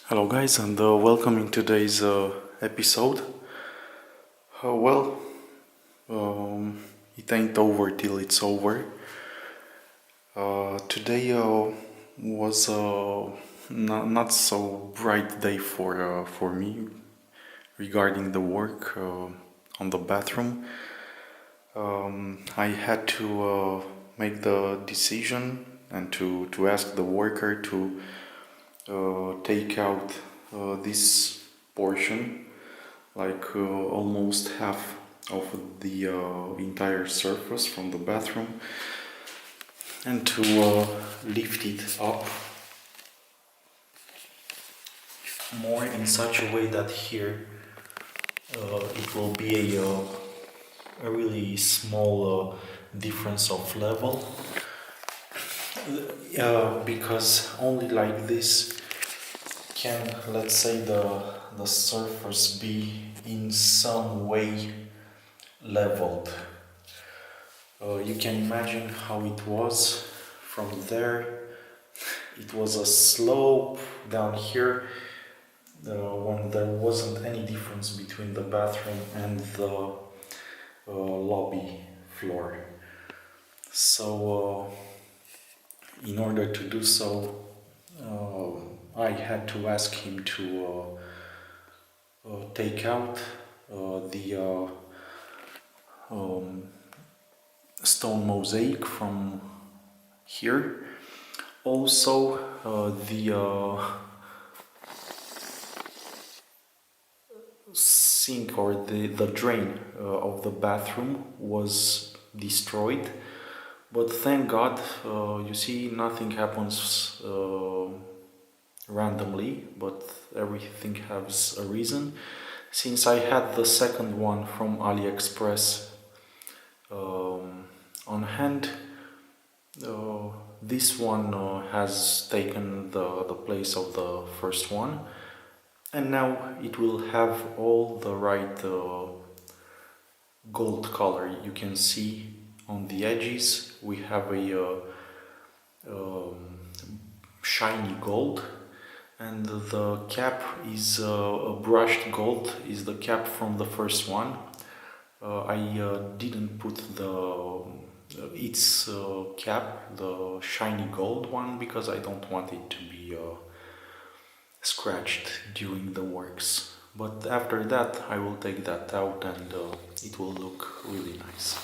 Hello guys, and welcome in today's episode. Well, it ain't over till it's over. Today was not so bright day for me regarding the work on the bathroom. I had to make the decision and to ask the worker to take out this portion, like almost half of the entire surface from the bathroom, and to lift it up more in such a way that here it will be a really small difference of level, because only like this can, let's say, the surface be in some way leveled. You can imagine how it was from there. It was a slope down here when there wasn't any difference between the bathroom and the lobby floor. So in order to do so, I had to ask him to take out the stone mosaic from here. Also, the sink or the drain of the bathroom was destroyed. But thank God, you see, nothing happens randomly, but everything has a reason. Since I had the second one from AliExpress on hand, this one has taken the place of the first one, and now it will have all the right gold color. You can see on the edges we have a shiny gold, and the cap is a brushed gold, is the cap from the first one. I didn't put its cap, the shiny gold one, because I don't want it to be scratched during the works. But after that I will take that out and it will look really nice.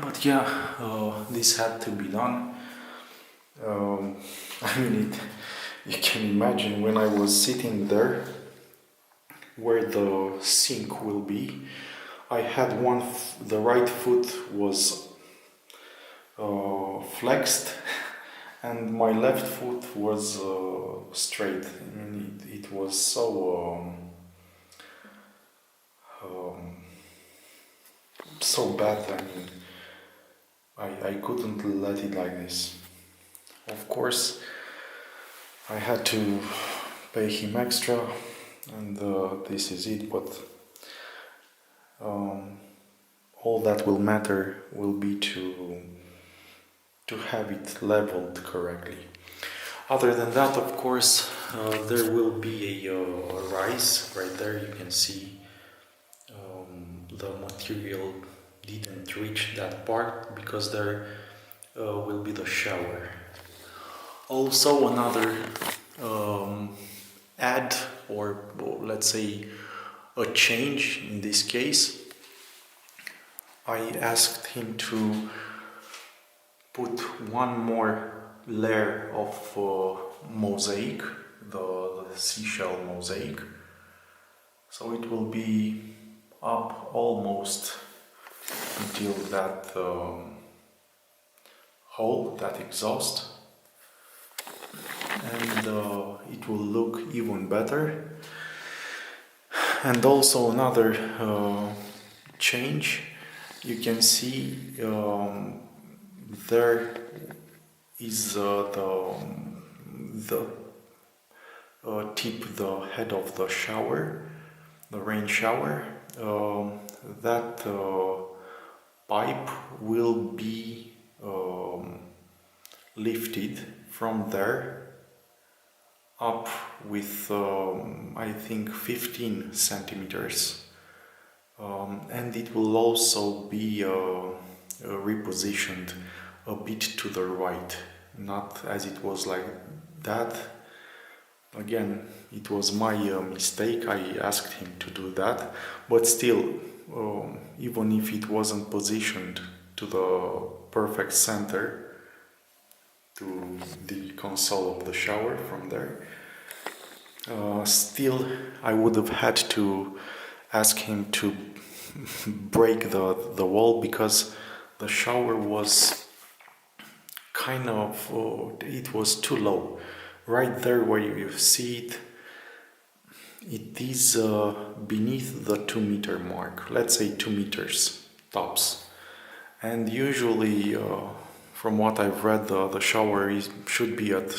But yeah, this had to be done. I mean, you can imagine when I was sitting there where the sink will be, I had the right foot was flexed and my left foot was straight. I mean, it was so so bad. I mean, I couldn't let it like this. Of course, I had to pay him extra, and this is it. But all that will matter will be to have it leveled correctly. Other than that, of course, there will be a rise right there. You can see the material didn't reach that part because there will be the shower. Also, another add, or let's say a change in this case, I asked him to put one more layer of mosaic, the seashell mosaic, so it will be up almost until that hole, that exhaust, and it will look even better. And also another change, you can see there is the tip, the head of the shower, the rain shower. That pipe will be lifted from there up with I think 15 centimeters, and it will also be repositioned a bit to the right, not as it was like that. Again, it was my mistake. I asked him to do that, but still, even if it wasn't positioned to the perfect center, to the console of the shower from there, still I would have had to ask him to break the wall, because the shower was kind of it was too low. Right there where you see it, it is beneath the 2 meter mark, let's say 2 meters tops. And usually, from what I've read, the shower should be at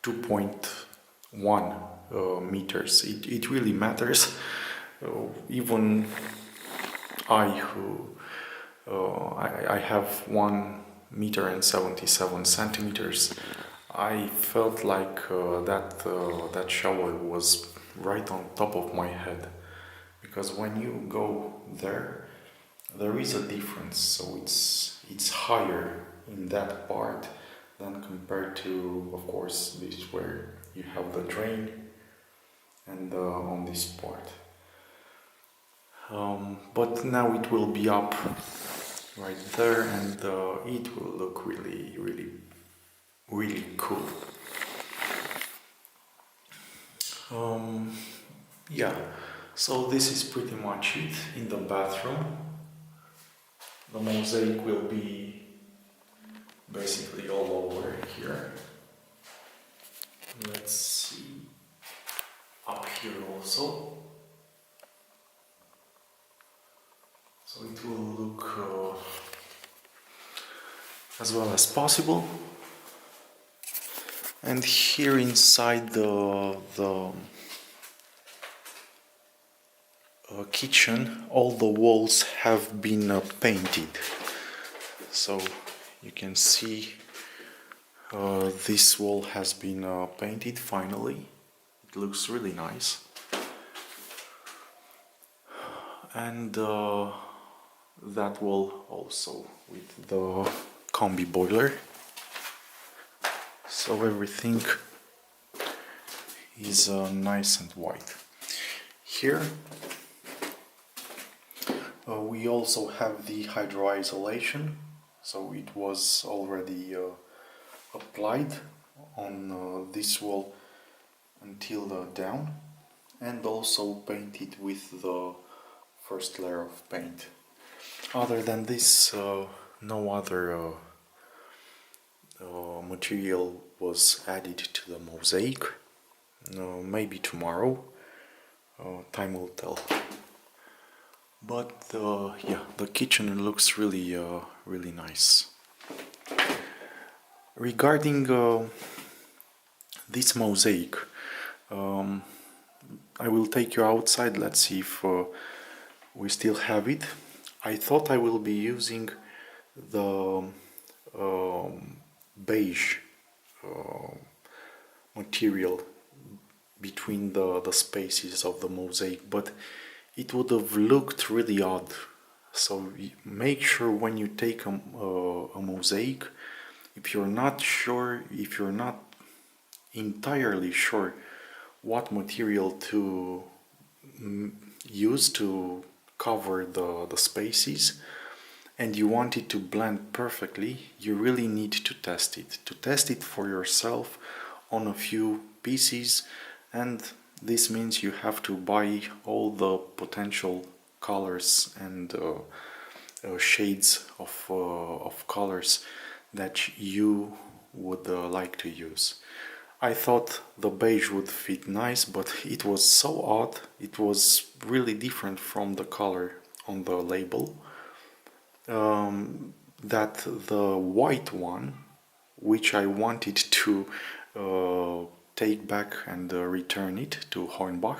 2.1 meters. It really matters. Even I have 1 meter and 77 centimeters. I felt like that shower was right on top of my head, because when you go there, there is a difference. So it's higher in that part than compared to, of course, this where you have the drain, and on this part. But now it will be up right there, and it will look really, really, really cool. Yeah, so this is pretty much it in the bathroom. The mosaic will be basically all over here. Let's see, up here also. So it will look as well as possible. And here inside the kitchen, all the walls have been painted. So you can see this wall has been painted finally. It looks really nice. And that wall also with the combi boiler. So everything is nice and white. Here we also have the hydro isolation, so it was already applied on this wall until down, and also painted with the first layer of paint. Other than this, no other material was added to the mosaic. Maybe tomorrow, time will tell. But yeah, the kitchen looks really really nice. Regarding this mosaic, I will take you outside. Let's see if we still have it. I thought I will be using the beige material between the spaces of the mosaic, but it would have looked really odd. So make sure when you take a mosaic, if you're not entirely sure what material to use to cover the spaces, and you want it to blend perfectly, you really need to test it. To test it for yourself on a few pieces, and this means you have to buy all the potential colors and shades of colors that you would like to use. I thought the beige would fit nice, but it was so odd. It was really different from the color on the label, that the white one, which I wanted to take back and return it to Hornbach,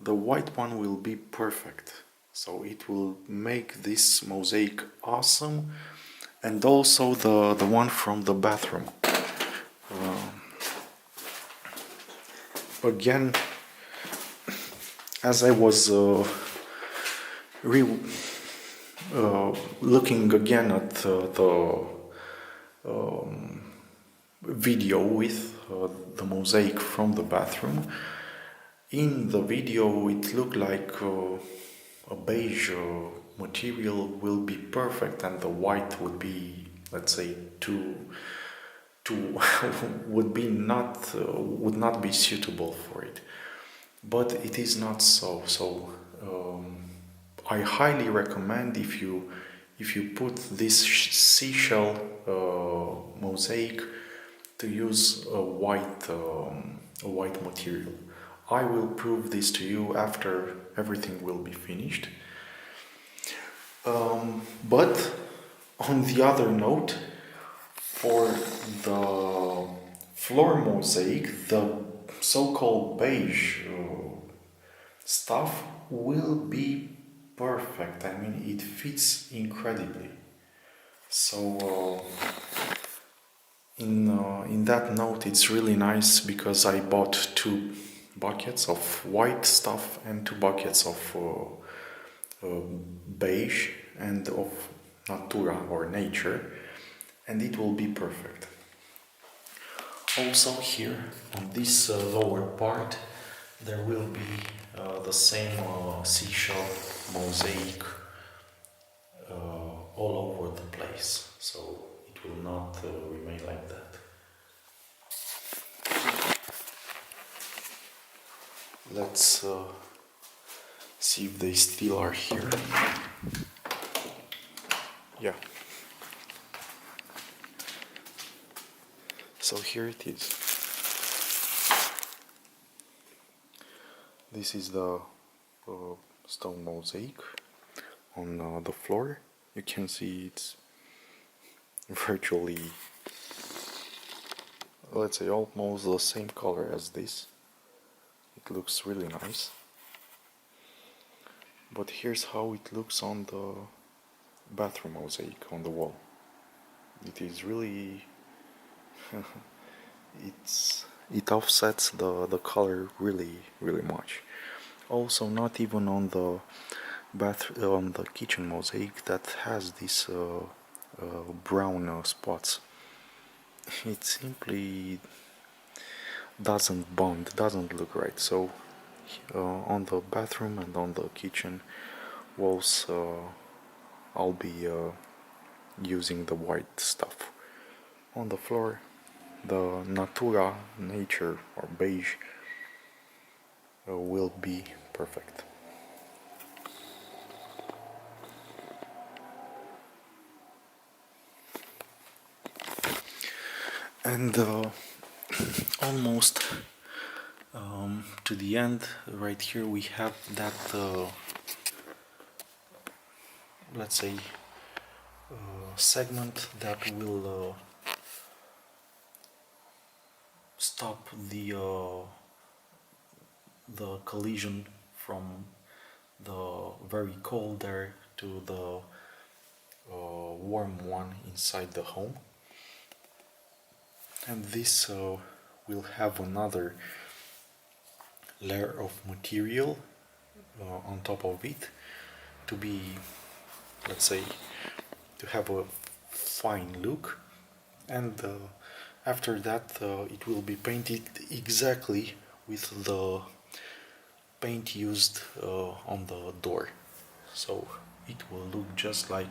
the white one will be perfect. So it will make this mosaic awesome, and also the one from the bathroom. again, as I was looking again at the video with the mosaic from the bathroom, in the video it looked like a beige material will be perfect and the white would be, let's say, too would not be suitable for it, but it is not so. So I highly recommend, if you put this seashell mosaic, to use a white material. I will prove this to you after everything will be finished. But on the other note, for the floor mosaic, the so-called beige stuff will be perfect. I mean, it fits incredibly. So in that note, it's really nice because I bought 2 buckets of white stuff and 2 buckets of beige and of natura or nature, and it will be perfect. Also here on this lower part there will be the same seashell mosaic all over the place, so it will not remain like that. Let's see if they still are here. Yeah. So here it is. This is the stone mosaic on the floor. You can see it's virtually, let's say, almost the same color as this. It looks really nice. But here's how it looks on the bathroom mosaic on the wall. It is really it offsets the color really much. Also, not even on the on the kitchen mosaic that has these brown spots. It simply doesn't bond, doesn't look right. So on the bathroom and on the kitchen walls, I'll be using the white stuff. On the floor, the natura, nature or beige, will be perfect. And almost to the end, right here we have that let's say segment that will stop the collision from the very cold air to the warm one inside the home. And this will have another layer of material on top of it to be, let's say, to have a fine look, and after that it will be painted exactly with the paint used on the door, so it will look just like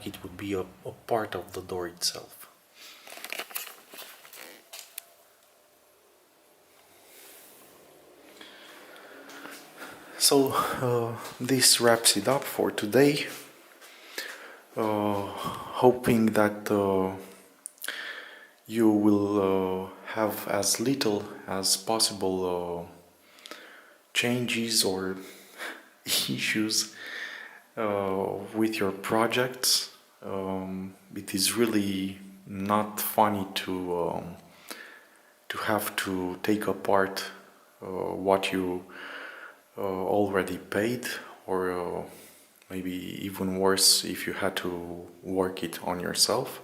it would be a part of the door itself. So this wraps it up for today. Hoping that you will have as little as possible changes or issues with your projects. It is really not funny to have to take apart what you already paid, or maybe even worse if you had to work it on yourself.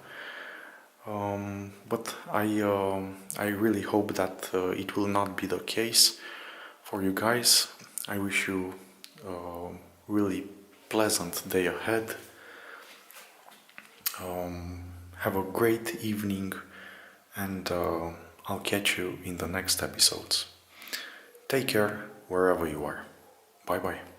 But I really hope that it will not be the case for you guys. I wish you a really pleasant day ahead. Have a great evening, and I'll catch you in the next episodes. Take care wherever you are. Bye bye.